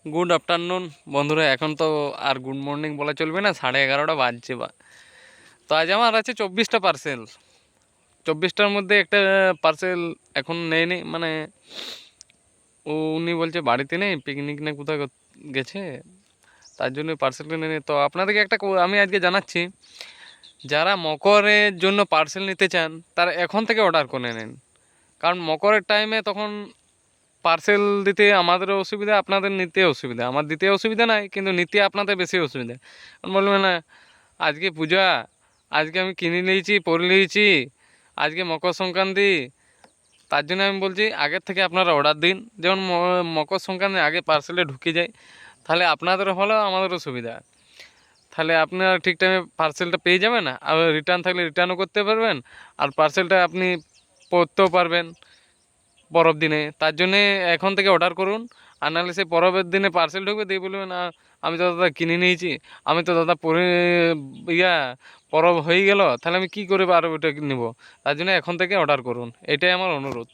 Good afternoon বন্ধুরা। এখন তো আর গুড মর্নিং বলা চলবে না, 11:30 বাজছে বা। তো আজ আমার আছে 24টা পার্সেল। 24টার মধ্যে একটা পার্সেল এখন নেয়নি, মানে উনি বলছে বাড়িতে নেই, পিকনিক না কোথাও গেছে, তার জন্য পার্সেলটা নেই। তো আপনাদেরকে একটা আমি আজকে জানাচ্ছি, যারা মকরের জন্য পার্সেল নিতে চান তারা এখন থেকে অর্ডার করে নেন। কারণ মকরের টাইমে তখন পার্সেল দিতে আমাদেরও অসুবিধা, আপনাদের নিতে অসুবিধা। আমার দিতে অসুবিধা নাই, কিন্তু নিতে আপনাদের বেশি অসুবিধা। কারণ বলবে না আজকে পূজা, আজকে আমি কিনে নিয়েছি, পরে নিয়েছি, আজকে মকর সংক্রান্তি। তার জন্য আমি বলছি আগের থেকে আপনারা অর্ডার দিন, যেমন মকর সংক্রান্তির আগে পার্সেলটা ঢুকে যায়, তাহলে আপনাদেরও ভালো আমাদেরও সুবিধা। তাহলে আপনারা ঠিক টাইমে পার্সেলটা পেয়ে যাবেন, আর রিটার্ন থাকলে রিটার্নও করতে পারবেন, আর পার্সেলটা আপনি পড়তেও পারবেন পরের দিনে। তার জন্যে এখন থেকে অর্ডার করুন, আর নাহলে সেই পরের দিনে পার্সেল ঢুকবে দিয়ে বলবেন না আমি তো দাদা কিনে নিয়েছি, আমি তো দাদা পরে ইয়া পরব হয়ে গেল, তাহলে আমি কী করে আর ওইটা নেবো। তার জন্য এখন থেকে অর্ডার করুন, এটাই আমার অনুরোধ।